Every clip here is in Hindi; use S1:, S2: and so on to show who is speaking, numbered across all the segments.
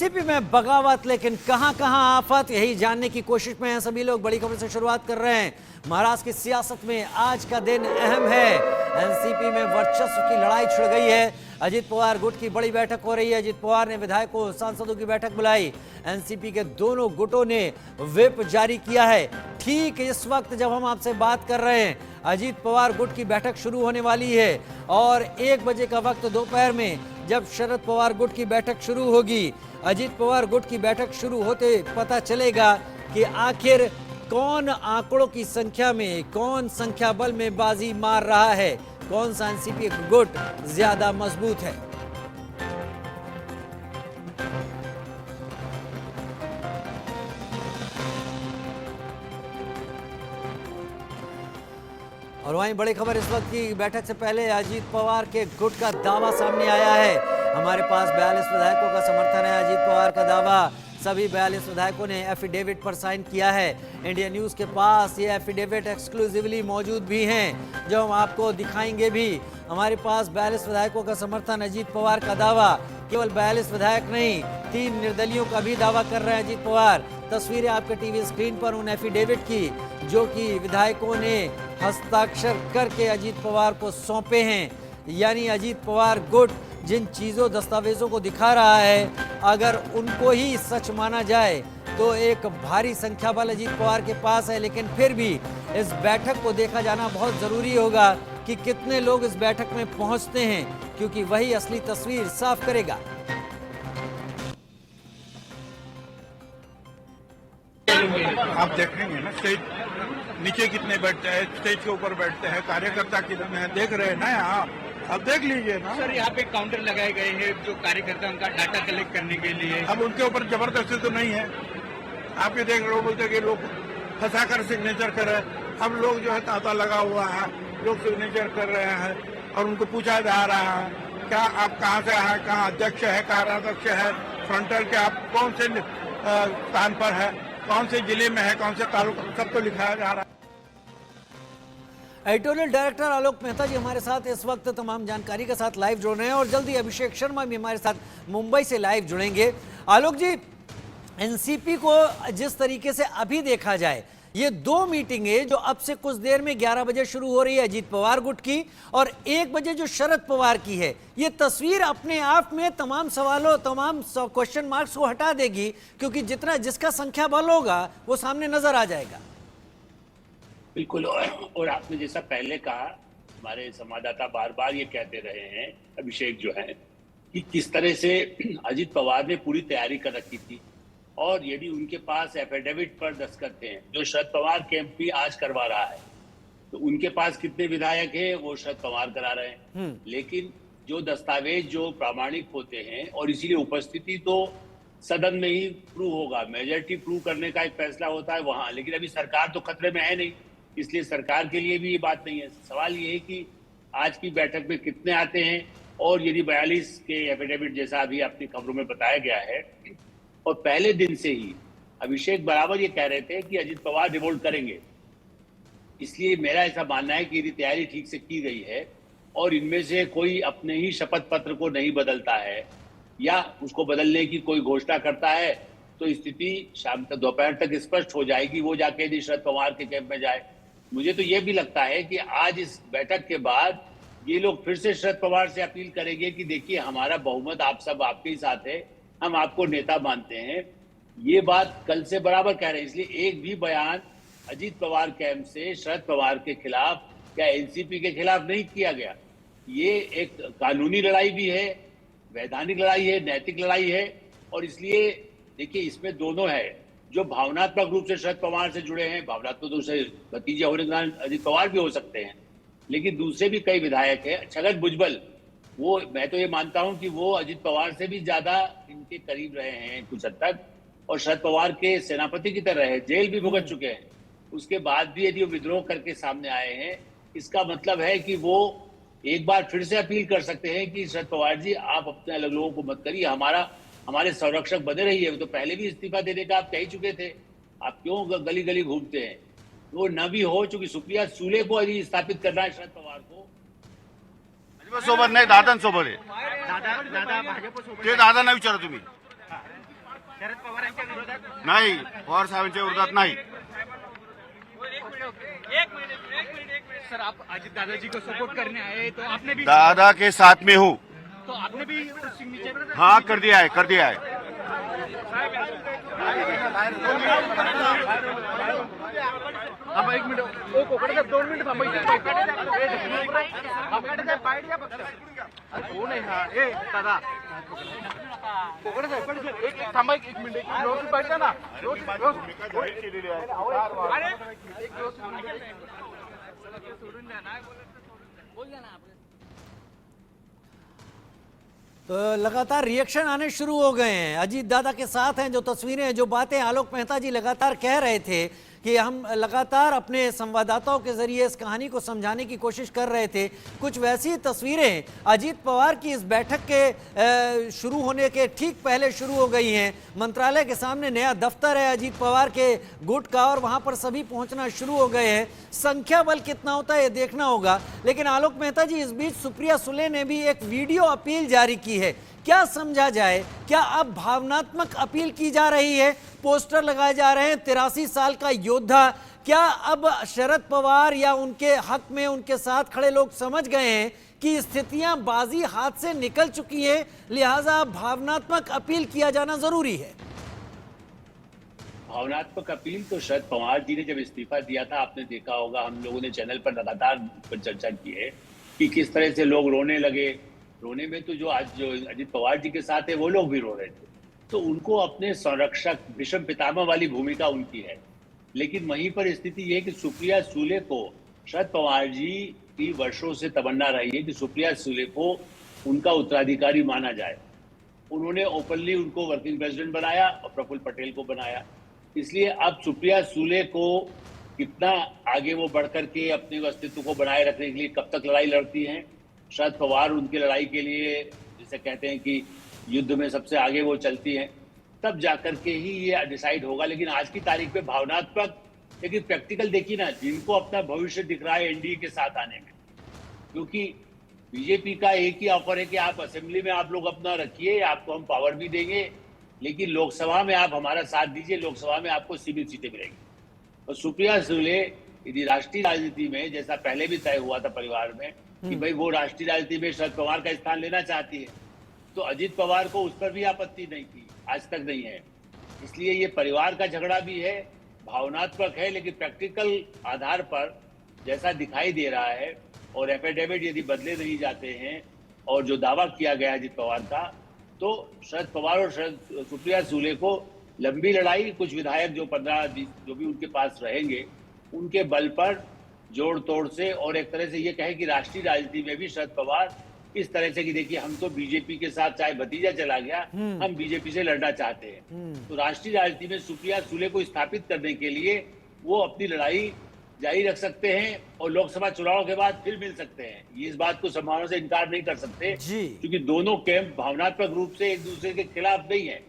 S1: एनसीपी में बगावत, लेकिन कहां कहां आफत, यही जानने की कोशिश में हैं सभी लोग। बड़ी खबर से शुरुआत कर रहे हैं। महाराष्ट्र की सियासत में आज का दिन अहम है। एनसीपी में वर्चस्व की लड़ाई छिड़ गई है। अजित पवार गुट की बड़ी बैठक हो रही है। अजित पवार ने विधायकों सांसदों की बैठक बुलाई। एनसीपी के दोनों गुटों ने व्हिप जारी किया है। ठीक इस वक्त जब हम आपसे बात कर रहे हैं, अजित पवार गुट की बैठक शुरू होने वाली है और 1 बजे का वक्त दोपहर में जब शरद पवार गुट की बैठक शुरू होगी, अजित पवार गुट की बैठक शुरू होते पता चलेगा कि आखिर कौन आंकड़ों की संख्या में, कौन संख्या बल में बाजी मार रहा है, कौन सा एनसीपी गुट ज्यादा मजबूत है। और वहीं बड़ी खबर इस वक्त की बैठक से पहले अजित पवार के गुट का दावा सामने आया है। हमारे पास 42 विधायकों का समर्थन है। अजित पवार का दावा, सभी 42 विधायकों ने एफिडेविट पर साइन किया है। इंडिया न्यूज के पास ये एफिडेविट एक्सक्लूसिवली मौजूद भी हैं, जो हम आपको दिखाएंगे भी। हमारे पास 42 विधायकों का समर्थन, अजित पवार का दावा। केवल 42 विधायक नहीं, 3 निर्दलियों का भी दावा कर रहे हैं अजित पवार। तस्वीरें आपके टीवी स्क्रीन पर उन एफिडेविट की जो कि विधायकों ने हस्ताक्षर करके अजित पवार को सौंपे हैं। यानी अजित पवार गुट जिन चीज़ों दस्तावेजों को दिखा रहा है, अगर उनको ही सच माना जाए तो एक भारी संख्या बल अजित पवार के पास है। लेकिन फिर भी इस बैठक को देखा जाना बहुत ज़रूरी होगा कि कितने लोग इस बैठक में पहुंचते हैं, क्योंकि वही असली तस्वीर साफ करेगा।
S2: आप देखेंगे ना, स्टेज नीचे कितने बैठते हैं, स्टेज के ऊपर बैठते हैं, कार्यकर्ता कितने हैं, देख रहे हैं ना। यहाँ अब देख लीजिए ना
S3: सर, यहाँ पे काउंटर लगाए गए हैं जो कार्यकर्ता उनका डाटा कलेक्ट करने के लिए।
S2: अब उनके ऊपर जबरदस्ती तो नहीं है। आप ये देख रहे हो, बोलते कि लोग फंसा कर सिग्नेचर कर रहे हैं। अब लोग जो है तांता लगा हुआ है, लोग सिग्नेचर कर रहे हैं और उनको पूछा जा रहा है क्या आप कहाँ से हैं, कहाँ अध्यक्ष है, कहाँ अध्यक्ष है, फ्रंटल के आप कौन से स्थान पर है, कौन से जिले में है, कौन से तालुका, सब तो लिखाया जा रहा है।
S1: एडिटोरियल डायरेक्टर आलोक मेहता जी हमारे साथ इस वक्त तमाम जानकारी के साथ लाइव जुड़ रहे हैं और जल्दी अभिषेक शर्मा भी हमारे साथ मुंबई से लाइव जुड़ेंगे। आलोक जी, एनसीपी को जिस तरीके से अभी देखा जाए, ये 2 मीटिंगें जो अब से कुछ देर में 11 बजे शुरू हो रही है अजित पवार गुट की और 1 बजे जो शरद पवार की है, ये तस्वीर अपने आप में तमाम सवालों, तमाम क्वेश्चन मार्क्स को हटा देगी, क्योंकि जिसका संख्या बल होगा वो सामने नजर आ जाएगा।
S4: बिल्कुल, और आपने जैसा पहले कहा, हमारे संवाददाता बार बार ये कहते रहे हैं, अभिषेक जो है, कि किस तरह से अजित पवार ने पूरी तैयारी कर रखी थी और यदि उनके पास एफिडेविट पर दस्तखत हैं जो शरद पवार कैंप भी आज करवा रहा है, तो उनके पास कितने विधायक हैं वो शरद पवार करा रहे हैं। लेकिन जो दस्तावेज जो प्रामाणिक होते हैं, और इसीलिए उपस्थिति तो सदन में ही प्रूव होगा, मेजॉरिटी प्रूव करने का एक फैसला होता है वहां। लेकिन अभी सरकार तो खतरे में है नहीं, इसलिए सरकार के लिए भी ये बात नहीं है। सवाल ये है कि आज की बैठक में कितने आते हैं, और यदि 42 के एफिडेविट जैसा अभी अपनी खबरों में बताया गया है, और पहले दिन से ही अभिषेक बराबर ये कह रहे थे कि अजित पवार रिवोल्ट करेंगे। इसलिए मेरा ऐसा मानना है कि यदि तैयारी ठीक से की गई है और इनमें से कोई अपने ही शपथ पत्र को नहीं बदलता है या उसको बदलने की कोई घोषणा करता है, तो स्थिति शाम तक, दोपहर तक स्पष्ट हो जाएगी। वो जाके यदि शरद पवार के कैंप में जाए, मुझे तो ये भी लगता है कि आज इस बैठक के बाद ये लोग फिर से शरद पवार से अपील करेंगे कि देखिए, हमारा बहुमत आप सब आपके ही साथ है, हम आपको नेता मानते हैं। ये बात कल से बराबर कह रहे हैं। इसलिए एक भी बयान अजित पवार कैंप से शरद पवार के खिलाफ या एनसीपी के खिलाफ नहीं किया गया। ये एक कानूनी लड़ाई भी है, वैधानिक लड़ाई है, नैतिक लड़ाई है। और इसलिए देखिए, इसमें दोनों है, जो भावनात्मक रूप से शरद पवार से जुड़े हैं, भावनात्मक रूप से भतीजे होने के कारण अजित पवार भी हो सकते हैं, लेकिन दूसरे भी कई विधायक हैं। छगन भुजबल, वो मैं तो ये मानता हूं कि वो अजित पवार से भी ज्यादा इनके करीब रहे हैं कुछ हद तक, और शरद पवार के सेनापति की तरह है, जेल भी भुगत चुके हैं। उसके बाद भी यदि वो विद्रोह करके सामने आए हैं, इसका मतलब है कि वो एक बार फिर से अपील कर सकते हैं कि शरद पवार जी, आप अपने अलग लोगों को मत करिए, हमारे संरक्षक बने रहिए। वो तो पहले भी इस्तीफा देने का आप कह ही चुके थे, आप क्यों गली गली घूमते हैं। वो न भी हो, चूंकि सुप्रिया सुले को यदि स्थापित करना है शरद पवार को,
S5: सोबत नाही, दादांसोबत आहे ते दादांना विचारा तुम्ही।
S3: शरद पवार यांच्या विरोधात
S5: नाही, पवार साहेबांच्या विरोधात नाही.
S3: एक मिनट सर, आप अजित दादाजी को सपोर्ट करने आए तो आपने भी
S5: दादा के साथ में हूँ.
S3: तो आपने भी सिग्नेचर
S5: हाँ, कर दिया है, कर दिया है.
S3: एक मिनिट, ओ कोकडे साहेब 2 मिनिट थांबा. कोण आहे हा? ए दादा कोकडे साहेब एक थांबा, एक मिनिट, व्यवस्थित पाहिजे ना.
S1: तो लगातार रिएक्शन आने शुरू हो गए हैं. अजीत दादा के साथ हैं, जो तस्वीरें हैं, जो बातें आलोक मेहता जी लगातार कह रहे थे कि हम लगातार अपने संवाददाताओं के जरिए इस कहानी को समझाने की कोशिश कर रहे थे. कुछ वैसी तस्वीरें अजीत पवार की इस बैठक के शुरू होने के ठीक पहले शुरू हो गई हैं. मंत्रालय के सामने नया दफ्तर है अजीत पवार के गुट का, और वहां पर सभी पहुंचना शुरू हो गए हैं. संख्या बल कितना होता है ये देखना होगा. लेकिन आलोक मेहता जी, इस बीच सुप्रिया सुले ने भी एक वीडियो अपील जारी की है. क्या समझा जाए? क्या अब भावनात्मक अपील की जा रही है? पोस्टर लगाए जा रहे हैं 83 साल का योद्धा. क्या अब शरद पवार या उनके हक में उनके साथ खड़े लोग समझ गए हैं कि स्थितियां बाजी हाथ से निकल चुकी है, लिहाजा भावनात्मक अपील किया जाना जरूरी है?
S4: भावनात्मक अपील तो शरद पवार जी ने जब इस्तीफा दिया था, आपने देखा होगा, हम लोगों ने चैनल पर लगातार पर चर्चा की है कि किस तरह से लोग रोने लगे. रोने में तो जो आज जो अजित पवार जी के साथ है वो लोग भी रो रहे थे. तो उनको अपने संरक्षक भीष्म पितामह वाली भूमिका उनकी है. लेकिन वहीं पर स्थिति ये है कि सुप्रिया सुले को शरद पवार जी की वर्षों से तमन्ना रही है कि सुप्रिया सुले को उनका उत्तराधिकारी माना जाए. उन्होंने ओपनली उनको वर्किंग प्रेसिडेंट बनाया और प्रफुल्ल पटेल को बनाया. इसलिए अब सुप्रिया सुले को कितना आगे वो बढ़ करके अपने अस्तित्व को बनाए रखने के लिए कब तक लड़ाई लड़ती हैं. शरद पवार उनकी लड़ाई के लिए, जिसे कहते हैं कि युद्ध में सबसे आगे वो चलती हैं, तब जाकर के ही ये डिसाइड होगा. लेकिन आज की तारीख पे भावनात्मक, लेकिन प्रैक्टिकल देखिए ना, जिनको अपना भविष्य दिख रहा है एनडीए के साथ आने में, क्योंकि बीजेपी का एक ही ऑफर है कि आप असेंबली में आप लोग अपना रखिए, आपको हम पावर भी देंगे, लेकिन लोकसभा में आप हमारा साथ दीजिए, लोकसभा में आपको सीमित सीटें मिलेंगी. और सुप्रिया सुले यदि राष्ट्रीय राजनीति में, जैसा पहले भी तय हुआ था परिवार में कि भाई वो राष्ट्रीय राजनीति में शरद पवार का स्थान लेना चाहती है, तो अजित पवार को उस पर भी आपत्ति नहीं थी, आज तक नहीं है. इसलिए ये परिवार का झगड़ा भी है, भावनात्मक है, लेकिन प्रैक्टिकल आधार पर जैसा दिखाई दे रहा है, और एफिडेविट यदि बदले नहीं जाते हैं और जो दावा किया गया अजित पवार का, तो शरद पवार और सुप्रिया सुले को लंबी लड़ाई, कुछ विधायक जो 15-20 जो भी उनके पास रहेंगे, उनके बल पर जोड़ तोड़ से, और एक तरह से ये कहे कि राष्ट्रीय राजनीति में भी शरद पवार इस तरह से कि देखिए हम तो बीजेपी के साथ, चाहे भतीजा चला गया, हम बीजेपी से लड़ना चाहते हैं. तो राष्ट्रीय राजनीति में सुप्रिया सुले को स्थापित करने के लिए वो अपनी लड़ाई जारी रख सकते हैं और लोकसभा चुनाव के बाद फिर मिल सकते हैं. ये इस बात को संभावना से इनकार नहीं कर सकते, क्योंकि दोनों कैंप भावनात्मक रूप से एक दूसरे के खिलाफ नहीं है.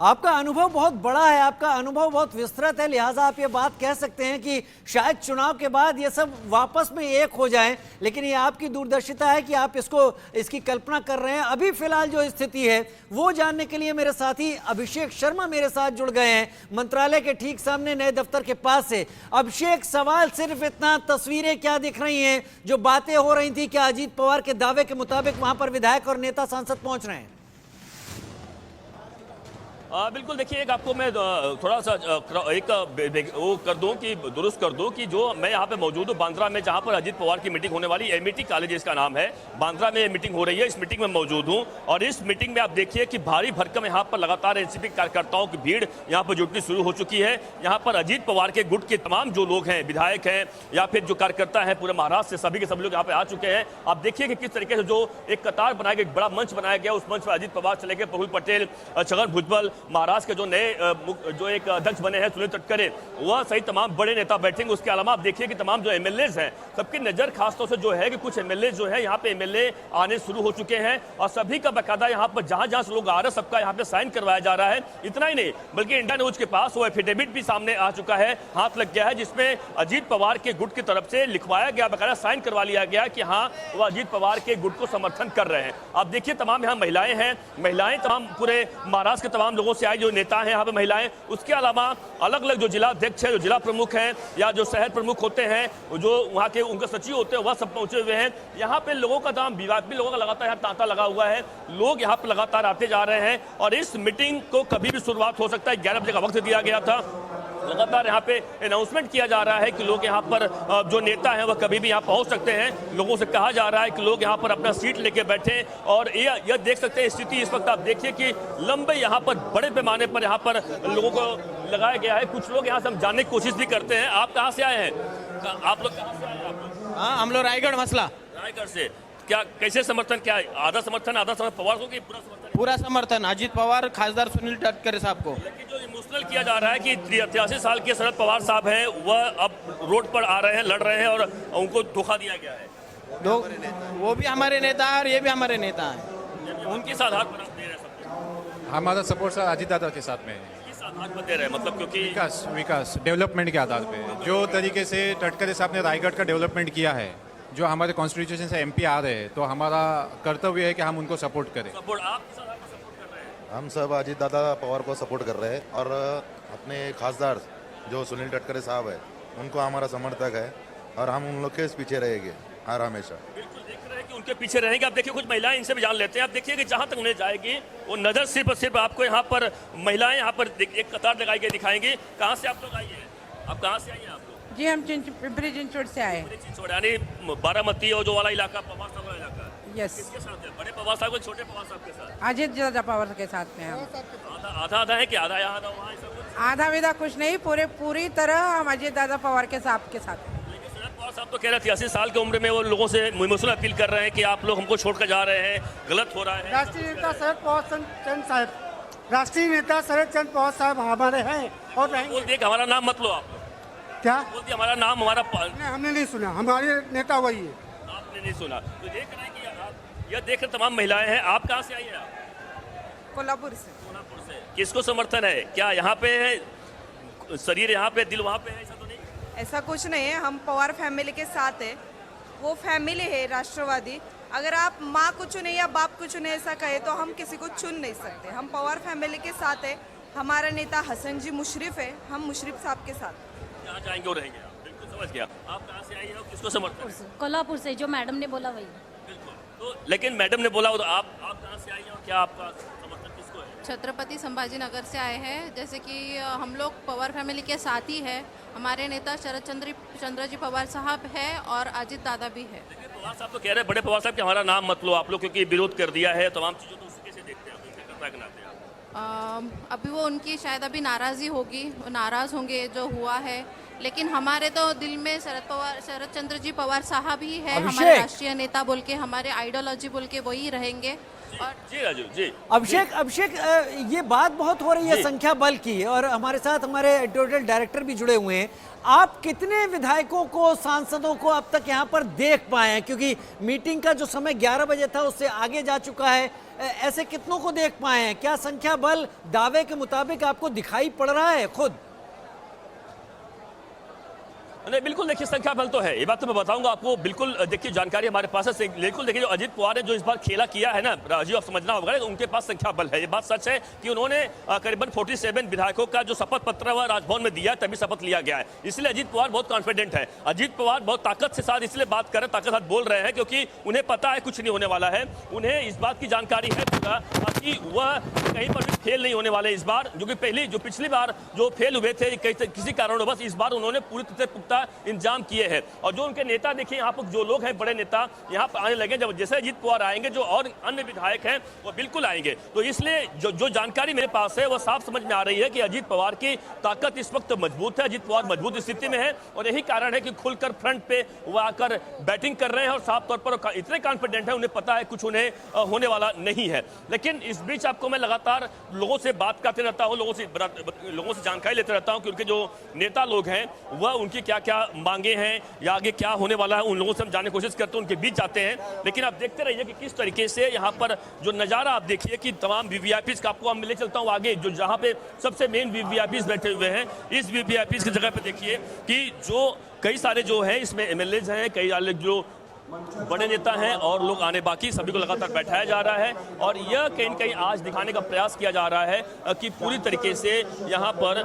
S1: आपका अनुभव बहुत बड़ा है, आपका अनुभव बहुत विस्तृत है, लिहाजा आप ये बात कह सकते हैं कि शायद चुनाव के बाद ये सब वापस में एक हो जाएं. लेकिन ये आपकी दूरदर्शिता है कि आप इसकी कल्पना कर रहे हैं. अभी फिलहाल जो स्थिति है वो जानने के लिए मेरे साथी अभिषेक शर्मा मेरे साथ जुड़ गए हैं, मंत्रालय के ठीक सामने नए दफ्तर के पास से. अभिषेक, सवाल सिर्फ इतना, तस्वीरें क्या दिख रही हैं? जो बातें हो रही थी, क्या अजीत पवार के दावे के मुताबिक वहां पर विधायक और नेता सांसद पहुंच रहे हैं?
S6: बिल्कुल, देखिए, एक आपको मैं थोड़ा सा एक वो कर दूं कि दुरुस्त कर दूं कि जो मैं यहाँ पे मौजूद हूँ बांद्रा में, जहाँ पर अजीत पवार की मीटिंग होने वाली, एमईटी कॉलेज इसका नाम है, बांद्रा में मीटिंग हो रही है. इस मीटिंग में मौजूद हूँ और इस मीटिंग में आप देखिए कि भारी भरकम यहाँ पर लगातार एनसीपी कार्यकर्ताओं की भीड़ यहाँ पर जुटनी शुरू हो चुकी है. यहाँ पर अजीत पवार के गुट के तमाम जो लोग हैं, विधायक हैं या फिर जो कार्यकर्ता हैं पूरे महाराष्ट्र से, सभी के सब लोग यहाँ पे आ चुके हैं. आप देखिए कि किस तरीके से जो एक कतार बनाया गया, एक बड़ा मंच बनाया गया, उस मंच पर अजीत पवार चले गए, प्रफुल्ल पटेल, छगन भुजबल, महाराष्ट्र के जो नए जो एक अध्यक्ष बने हैं सुनील तटकरे, वह सही तमाम बड़े नेता बैठेंगे. उसके अलावा आप देखिए कि तमाम जो एमएलएज हैं, सबकी नजर खासतौर से जो है कि कुछ एमएलए जो है यहाँ पे एमएलए आने शुरू हो चुके हैं और सभी का बकायदा यहाँ पर जहां जहां से लोग आ रहे हैं सबका यहाँ पे साइन करवाया जा रहा है. इतना ही नहीं, बल्कि इंडिया न्यूज के पास वो एफिडेविट भी सामने आ चुका है, हाथ लग गया है, जिसमें अजीत पवार के गुट की तरफ से लिखवाया गया, बकायदा साइन करवा लिया गया कि हाँ वो अजीत पवार के गुट को समर्थन कर रहे हैं. आप देखिए तमाम यहाँ महिलाएं हैं, महिलाएं तमाम पूरे महाराष्ट्र के तमाम लोगों इलाकों से आई जो नेता हैं यहाँ पे महिलाएं, उसके अलावा अलग अलग जो जिला अध्यक्ष है, जो जिला प्रमुख हैं या जो शहर प्रमुख होते हैं, जो वहाँ के उनके सचिव होते हैं, वह सब पहुंचे हुए हैं। यहाँ पे लोगों का दाम वीवीआईपी लोगों का लगातार यहाँ तांता लगा हुआ है, लोग यहाँ पे लगातार आते जा रहे हैं और इस मीटिंग को कभी भी शुरुआत हो सकता है। 11 बजे का वक्त दिया गया था। लगातार यहाँ पे अनाउंसमेंट किया जा रहा है कि लोग यहाँ पर जो नेता हैं वह कभी भी यहाँ पहुँच सकते हैं। लोगों से कहा जा रहा है कि लोग यहाँ पर अपना सीट लेके बैठे और यह देख सकते हैं स्थिति इस वक्त आप देखिए कि लंबे यहाँ पर बड़े पैमाने पर यहाँ पर लोगों को लगाया गया है। कुछ लोग यहाँ से हम जानने की कोशिश भी करते हैं। आप कहाँ से आए हैं? आप लोग कहाँ से आए हैं? आप लोग?
S7: हाँ, हम लोग रायगढ़ मसला।
S6: रायगढ़ से क्या कैसे समर्थन, क्या आधा समर्थन पवार को कि पूरा समर्थन?
S7: पूरा समर्थन अजीत पवार, खासदार सुनील तटकरे साहब को।
S6: लेकिन जो इमोशनल किया जा रहा है कि 83 साल के शरद पवार साहब हैं, वह अब रोड पर आ रहे हैं, लड़ रहे हैं और उनको धोखा दिया गया है।
S7: वो भी हमारे नेता है और ये भी हमारे नेता हैं।
S6: उनके साथ हाथ पर दे रहे हैं सब।
S8: हमारा सपोर्ट सर अजीत दादा के साथ में है।
S6: किस आधार पर दे रहे हैं? मतलब क्योंकि
S8: विकास डेवलपमेंट के आधार पे जो तरीके से तटकरे साहब ने रायगढ़ का डेवलपमेंट किया है, जो हमारे कॉन्स्टिट्यूशन से एमपी आ रहे हैं, तो हमारा कर्तव्य है कि हम उनको सपोर्ट करें।
S6: सपोर्ट आप सपोर्ट कर रहे हैं?
S9: हम सब अजीत दादा पवार को सपोर्ट कर रहे हैं और अपने खासदार जो सुनील तटकरे साहब है उनको हमारा समर्थक है और हम उन लोग के पीछे रहेंगे हर हमेशा।
S6: बिल्कुल देख रहे हैं कि उनके पीछे रहेंगे। आप देखिए कुछ महिलाएं, इनसे भी जान लेते हैं। आप देखिए कि जहां तक उन्हें जाएगी वो नजर सिर्फ और सिर्फ आपको यहाँ पर महिलाएं यहाँ पर एक कतार लगाई गई दिखाएंगी। कहाँ से आप लोग आई हैं? आप कहाँ से आई हैं आप लोग?
S10: जी हम पिंपरी चिंचवड से आए।
S6: यानी बारामती और जो वाला इलाका, पवार साहब वाला इलाका।
S10: यस।
S6: किसके साथ है? बड़े पवार साहब के छोटे पवार साहब के साथ?
S10: अजीत दादा पवार के साथ में हम।
S6: आधा आधा है कि आधा यहाँ आधा वहाँ सब कुछ?
S10: आधा विधा कुछ नहीं, पूरी तरह हम अजीत दादा पवार के साथ हैं।
S6: लेकिन शरद पवार साहब तो कह रहे थे 80 साल की उम्र में वो लोगों से इमोशनल अपील कर रहे हैं कि आप लोग हमको छोड़कर जा रहे हैं, गलत हो रहा है।
S11: राष्ट्रीय नेता शरद पवार चंद साहब, राष्ट्रीय नेता शरद चंद्र पवार साहब हमारे हैं और रहेंगे।
S6: बोल दिए कि हमारा नाम मत लो आप लोग।
S11: क्या
S6: बोल दिया हमारा नाम हमारा
S11: नहीं, हमने नहीं सुना, हमारे नेता वही है।
S6: आपने नहीं सुना तो देख रहे हैं कि आप यह देख रहे तमाम महिलाएं हैं। आप कहाँ से आई हैं? आप
S10: कोल्हापुर से।
S6: कोल्हापुर से। किसको समर्थन है? क्या यहाँ पे है शरीर यहाँ पे दिल वहाँ पे है? ऐसा तो नहीं?
S10: ऐसा कुछ नहीं है, हम पवार फैमिली के साथ है। वो फैमिली है राष्ट्रवादी। अगर आप माँ को चुने या बाप को चुने ऐसा कहे तो हम किसी को चुन नहीं सकते। हम पवार फैमिली के साथ है। हमारा नेता हसन जी मुशर्रफ है, हम मुशर्रफ साहब के साथ।
S6: जहाँ जाएंगे वो रहेंगे। आप बिल्कुल समझ गया। आप कहाँ से आई हैं और किसको समर्थन है?
S12: कोल्हापुर से, जो मैडम ने बोला वही।
S6: बिल्कुल। तो लेकिन मैडम ने बोला तो आप कहाँ से आई हैं और क्या आपका समर्थन किसको है?
S12: छत्रपति संभाजी नगर से आए हैं। जैसे कि हम लोग पवार फैमिली के साथ ही है। हमारे नेता शरद चंद्र जी पवार साहब है और अजीत दादा भी है।
S6: पवार साहब तो कह रहे हैं, बड़े पवार साहब कि हमारा नाम मत लो आप लोग, क्योंकि विरोध कर दिया है तमाम चीज़ों। तो उससे कैसे देखते हैं आप? उनके कर्तव्य के नाते
S12: अभी वो उनकी शायद अभी नाराज़ी होगी, वो नाराज़ होंगे जो हुआ है। लेकिन हमारे तो दिल में शरद चंद्र जी पवार साहब ही है, हमारे राष्ट्रीय नेता बोल के, हमारे आइडियोलॉजी बोल के वही रहेंगे। और
S6: जी राजू जी।
S1: अभिषेक ये बात बहुत हो रही है संख्या बल की, और हमारे साथ हमारे एडिटोरियल डायरेक्टर भी जुड़े हुए हैं। आप कितने विधायकों को, सांसदों को अब तक यहाँ पर देख पाए हैं? क्योंकि मीटिंग का जो समय 11 बजे था उससे आगे जा चुका है। ऐसे कितनों को देख पाए हैं? क्या संख्या बल दावे के मुताबिक आपको दिखाई पड़ रहा है खुद?
S6: नहीं, बिल्कुल देखिए संख्या बल तो है, ये बात तो मैं बताऊंगा आपको। बिल्कुल देखिए जानकारी हमारे पास है। बिल्कुल देखिए जो अजीत पवार ने जो इस बार खेला किया है ना राजीव, आप समझना होगा, उनके पास संख्या बल है। ये बात सच है कि उन्होंने करीबन 47 विधायकों का जो शपथ पत्र वह राजभवन में दिया, तभी शपथ लिया गया है। इसलिए अजीत पवार बहुत कॉन्फिडेंट है। अजीत पवार बहुत ताकत से साथ इसलिए बात कर रहे हैं, ताकत साथ बोल रहे हैं, क्योंकि उन्हें पता है कुछ नहीं होने वाला है। उन्हें इस बात की जानकारी है पूरा कि वह कहीं पर भी फेल नहीं होने वाले इस बार। जो पिछली बार जो फेल हुए थे किसी कारणवश, इस बार उन्होंने पूरी तरह पुख्ता इंतजाम किए हैं। और जो उनके नेता देखिए, यहाँ पर जो लोग हैं बड़े नेता यहाँ पर आने लगे। जब जैसे अजीत पवार आएंगे, जो और अन्य विधायक हैं वो बिल्कुल आएंगे। तो इसलिए जो जानकारी मेरे पास है वो साफ समझ में आ रही है कि अजीत पवार की ताकत इस वक्त मजबूत है। अजीत पवार मजबूत स्थिति में है और यही कारण है कि खुलकर फ्रंट पे वो आकर बैटिंग कर रहे हैं और साफ तौर पर इतने कॉन्फिडेंट है, उन्हें पता है कुछ उन्हें होने वाला नहीं है। लेकिन इस बीच आपको मैं लगातार लोगों से बात करते रहता हूँ, लोगों से जानकारी लेते रहता हूँ कि उनके जो नेता लोग हैं वह उनकी क्या क्या मांगे हैं या आगे क्या होने वाला है, उन लोगों से हम जानने की कोशिश करते हैं, उनके बीच जाते हैं। लेकिन आप देखते रहिए कि किस तरीके से यहाँ पर जो नज़ारा आप देखिए कि तमाम वीवीआईपीज का आपको हम ले चलता हूँ आगे, जो जहाँ पे सबसे मेन वीवीआईपीज बैठे हुए हैं। इस वीवीआईपीज की जगह पे देखिए कि जो कई सारे जो है इसमें एमएलएज हैं, कई सारे जो बड़े नेता हैं और लोग आने बाकी, सभी को लगातार बैठाया जा रहा है और यह कहीं न कहीं आज दिखाने का प्रयास किया जा रहा है कि पूरी तरीके से यहाँ पर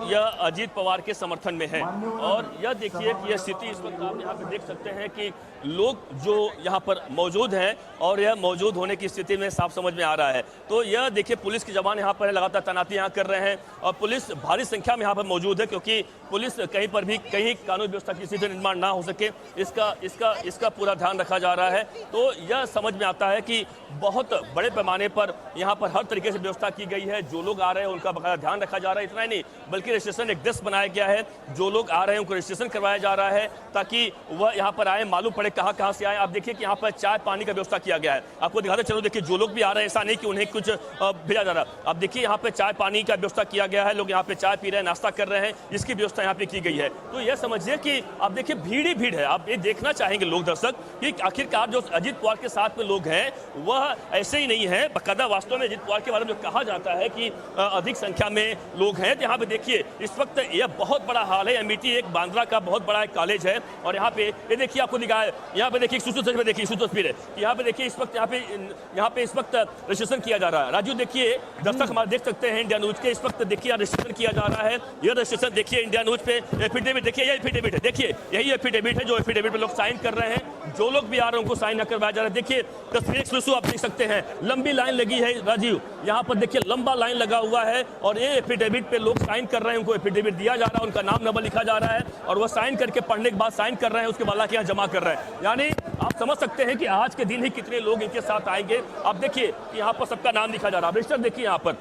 S6: यह अजीत पवार के समर्थन में है। और यह देखिए कि यह स्थिति इस वक्त आप यहाँ पे देख सकते हैं कि लोग जो यहाँ पर मौजूद हैं और यह मौजूद होने की स्थिति में साफ समझ में आ रहा है। तो यह देखिए पुलिस के जवान यहाँ पर लगातार तैनाती यहाँ कर रहे हैं और पुलिस भारी संख्या में यहाँ पर मौजूद है, क्योंकि पुलिस कहीं पर भी कहीं कानून व्यवस्था की स्थिति निर्माण ना हो सके, इसका पूरा ध्यान रखा जा रहा है। तो यह समझ में आता है कि बहुत बड़े पैमाने पर यहाँ पर हर तरीके से व्यवस्था की गई है। जो लोग आ रहे हैं उनका बकायदा ध्यान रखा जा रहा है। इतना ही नहीं बल्कि रजिस्ट्रेशन एक डेस्क बनाया गया है, जो लोग आ रहे हैं उनको रजिस्ट्रेशन करवाया जा रहा है ताकि वह यहाँ पर आए, मालूम पड़े कहाँ से आए। आप देखिए कि यहाँ पर चाय पानी का व्यवस्था किया गया है। आपको दिखाते चलो, देखिए जो लोग भी आ रहे हैं ऐसा नहीं कि उन्हें कुछ भेजा जा रहा। आप देखिए यहाँ पे चाय पानी का व्यवस्था किया गया है, लोग यहाँ पे चाय पी रहे हैं, नाश्ता कर रहे हैं, इसकी व्यवस्था यहाँ पे की गई है। तो यह समझिए कि आप देखिए भीड़ ही भीड़ है। आप ये देखना चाहेंगे लोग दर्शक कि आखिरकार जो अजीत पवार के साथ में लोग हैं वह ऐसे ही नहीं है, बकायदा वास्तव में अजीत पवार के बारे में जो कहा जाता है कि अधिक संख्या में लोग हैं। यहाँ पे देखिए इस वक्त यह बहुत बड़ा हाल है। एमईटी एक बांद्रा का बहुत बड़ा एक कॉलेज है और यहाँ पे ये देखिए आपको दिखाया, यहाँ पे देखिए देखिए तस्वीर है, यहाँ पे देखिए इस वक्त यहाँ पे इस वक्त रजिस्ट्रेशन किया जा रहा है। राजू देखिए दर्शक हमारे देख सकते हैं इंडिया न्यूज के, इस वक्त देखिए रजिस्ट्रेशन किया जा रहा है। यह रजिस्ट्रेशन देखिए इंडिया न्यूज पे एफिडेविट देखिए, यह एफिडेविट है, देखिए यही एफिडेविट है जो एफिडेविट पे लोग साइन कर रहे हैं। जो लोग भी आ रहे हैं उनको साइन न करवाया जा रहा है। देखिए तस्वीर एक्सक्लूसिव आप देख सकते हैं, लंबी लाइन लगी है राजीव, यहाँ पर देखिए लंबा लाइन लगा हुआ है और ये एफिडेविट पे लोग साइन कर रहे हैं, उनको एफिडेविट दिया जा रहा है, उनका नाम नंबर लिखा जा रहा है और वह साइन करके पढ़ने के बाद साइन कर रहे हैं, उसके बाद लाके यहाँ जमा कर रहे हैं। यानी आप समझ सकते हैं कि आज के दिन ही कितने लोग इनके साथ आएंगे। आप देखिए कि यहाँ पर सबका नाम लिखा जा रहा है। रजिस्टर देखिए, यहाँ पर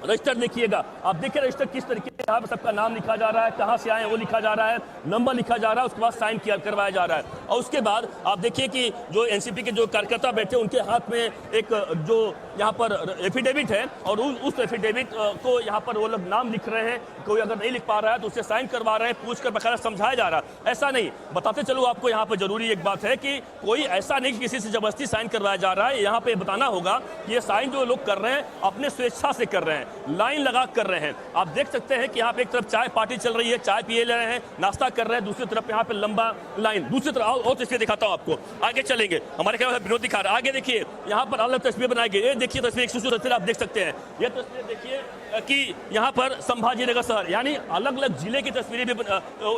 S6: रजिस्टर देखिएगा, आप देखिए रजिस्टर किस तरीके से यहाँ पर सबका नाम लिखा जा रहा है, कहाँ से आए वो लिखा जा रहा है, नंबर लिखा जा रहा है, उसके बाद साइन करवाया जा रहा है। और उसके बाद आप देखिए कि जो एनसीपी के जो कार्यकर्ता बैठे उनके हाथ में एक जो यहाँ पर एफिडेविट है और उस एफिडेविट को यहाँ पर वो लोग नाम लिख रहे हैं। कोई अगर नहीं लिख पा रहा है तो उससे साइन करवा रहे हैं, पूछ कर बकायदा समझाया जा रहा है। ऐसा नहीं, बताते चलो आपको यहाँ पर जरूरी एक बात है कि कोई ऐसा नहीं कि किसी से जबरदस्ती साइन करवाया जा रहा है। यहाँ पे बताना होगा कि ये साइन जो लोग कर रहे हैं अपने स्वेच्छा से कर रहे हैं, लाइन लगा कर रहे हैं। आप देख सकते हैं कि यहाँ पे एक तरफ चाय पार्टी चल रही है, चाय पिए ले रहे हैं, नाश्ता कर रहे हैं, दूसरी तरफ यहाँ पे लंबा लाइन, दूसरी तरफ और तस्वीर दिखाता हूँ आपको, आगे चलेंगे, हमारे क्या विनोद दिखा रहा है। आगे देखिए यहाँ पर अलग तस्वीर बनाई गई, ये देखिए तस्वीर, एक तस्वीर आप देख सकते हैं। यह तस्वीर देखिए कि यहाँ पर संभाजीनगर शहर यानी अलग अलग जिले की तस्वीरें भी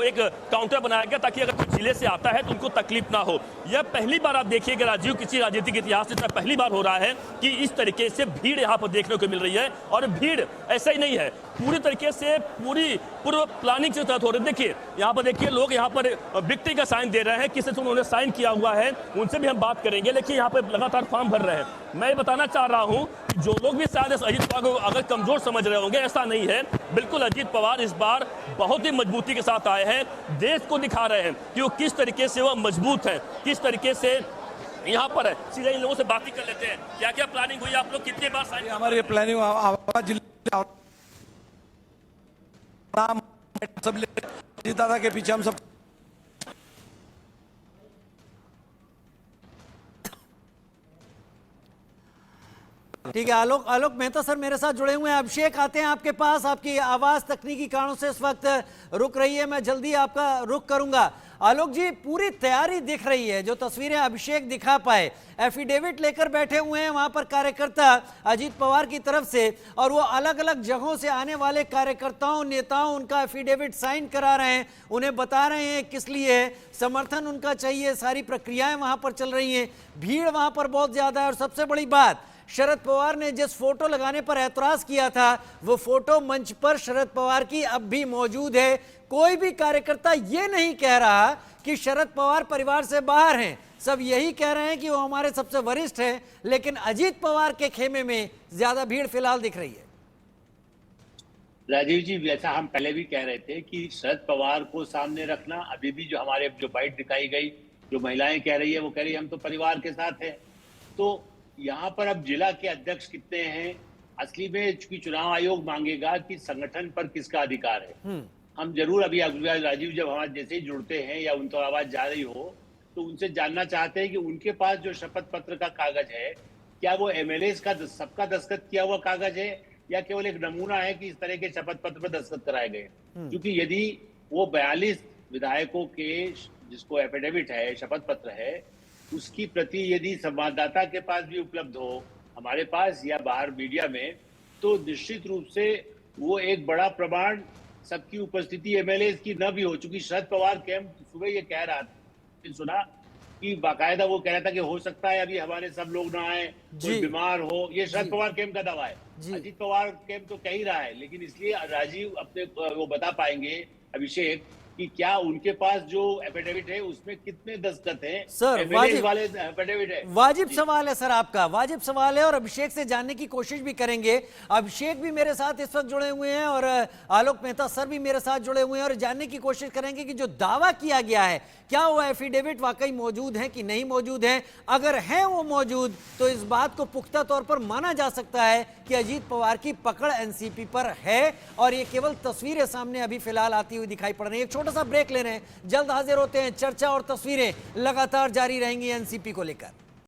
S6: एक काउंटर बनाया गया ताकि अगर कोई जिले से आता है तो उनको तकलीफ ना हो। यह पहली बार आप देखिएगा राजीव, किसी राजनीतिक इतिहास में पहली बार हो रहा है कि इस तरीके से भीड़ यहाँ पर देखने को मिल रही है। और भीड़ ऐसा ही नहीं है, पूरी तरीके से पूर्व प्लानिंग से तहत हो रही है। देखिए यहाँ पर देखिए लोग यहाँ पर विक्ट्री का साइन दे रहे हैं, किसी से उन्होंने साइन किया हुआ है, उनसे भी हम बात करेंगे, लेकिन यहाँ पर लगातार फॉर्म भर रहे हैं। मैं बताना चाह रहा हूँ कि जो लोग भी शायद अजीत पवार को अगर कमजोर समझ रहे होंगे, ऐसा नहीं है। बिल्कुल अजीत पवार इस बार बहुत ही मजबूती के साथ आए हैं, देश को दिखा रहे हैं कि वो किस तरीके से वह मजबूत है, किस तरीके से यहाँ पर है। सीधे इन लोगों से बात ही कर लेते हैं, क्या क्या प्लानिंग हुई, आप लोग कितने बार साइन?
S13: हमारी प्लानिंग सब दादा के पीछे हम सब
S1: ठीक है। आलोक मेहता सर मेरे साथ जुड़े हुए हैं। अभिषेक आते हैं आपके पास, आपकी आवाज तकनीकी कारणों से इस वक्त रुक रही है, मैं जल्दी आपका रुक करूंगा। आलोक जी, पूरी तैयारी दिख रही है, जो तस्वीरें अभिषेक दिखा पाए, एफिडेविट लेकर बैठे हुए हैं वहां पर कार्यकर्ता अजीत पवार की तरफ से, और वो अलग अलग जगहों से आने वाले कार्यकर्ताओं नेताओं उनका एफिडेविट साइन करा रहे हैं, उन्हें बता रहे हैं किस लिए है, समर्थन उनका चाहिए, सारी प्रक्रियाएं वहां पर चल रही हैं, भीड़ वहां पर बहुत ज्यादा है। और सबसे बड़ी बात, शरद पवार ने जिस फोटो लगाने पर ऐतराज किया था वो फोटो मंच पर शरद पवार की अब भी मौजूद है। कोई भी कार्यकर्ता ये नहीं कह रहा कि शरद पवार परिवार से बाहर हैं, सब यही कह रहे हैं कि वो हमारे सबसे वरिष्ठ हैं, लेकिन अजीत पवार के खेमे में ज्यादा भीड़ फिलहाल दिख रही है।
S4: राजीव जी, जैसा हम पहले भी कह रहे थे कि शरद पवार को सामने रखना, अभी भी जो हमारे जो बाइट दिखाई गई, जो महिलाएं कह रही है वो कह रही है हम तो परिवार के साथ हैं। तो यहाँ पर अब जिला के अध्यक्ष कितने हैं, असली में चूंकि चुनाव आयोग मांगेगा कि संगठन पर किसका अधिकार है। हम जरूर अभी राजीव जब हमारे जैसे ही जुड़ते हैं या उन तो आवाज जा रही हो तो उनसे जानना चाहते हैं कि उनके पास जो शपथ पत्र का कागज है, क्या वो एमएलए का सबका दस्तखत किया हुआ कागज है या केवल एक नमूना है कि इस तरह के शपथ पत्र पर दस्तखत कराए गए। क्योंकि यदि वो 42 विधायकों के जिसको एफिडेविट है, शपथ पत्र है, उसकी प्रति यदि संवाददाता के पास भी उपलब्ध हो, हमारे पास या बाहर मीडिया में, तो निश्चित रूप से वो एक बड़ा प्रमाण सबकी उपस्थिति एमएलए की न भी हो चुकी। शरद पवार कैंप सुबह ये कह रहा था, सुना कि बाकायदा वो कह रहा था कि हो सकता है अभी हमारे सब लोग ना आए, कोई बीमार हो, ये शरद पवार कैंप का दावा है। अजीत पवार कैंप तो कह ही रहा है, लेकिन इसलिए राजीव अपने वो बता पाएंगे, अभिषेक, कि क्या उनके पास जो एफिडेविट है उसमें कितने दस्तखत हैं?
S1: सर
S4: वाजिब वाले एफिडेविट है।
S1: वाजिब सवाल है सर, आपका वाजिब सवाल है और अभिषेक से जानने की कोशिश भी करेंगे। अभिषेक भी मेरे साथ इस वक्त जुड़े हुए हैं और आलोक मेहता सर भी मेरे साथ जुड़े हुए हैं और जानने की कोशिश करेंगे कि जो दावा किया गया है क्या वो एफिडेविट वाकई मौजूद है कि नहीं मौजूद है। अगर है वो मौजूद तो इस बात को पुख्ता तौर पर माना जा सकता है कि अजीत पवार की पकड़ एनसीपी पर है और ये केवल तस्वीरें सामने अभी फिलहाल आती हुई दिखाई पड़ रही है। एक छोटा सा ब्रेक ले रहे हैं, जल्द हाजिर होते हैं। चर्चा और तस्वीरें लगातार जारी रहेंगी एनसीपी को लेकर।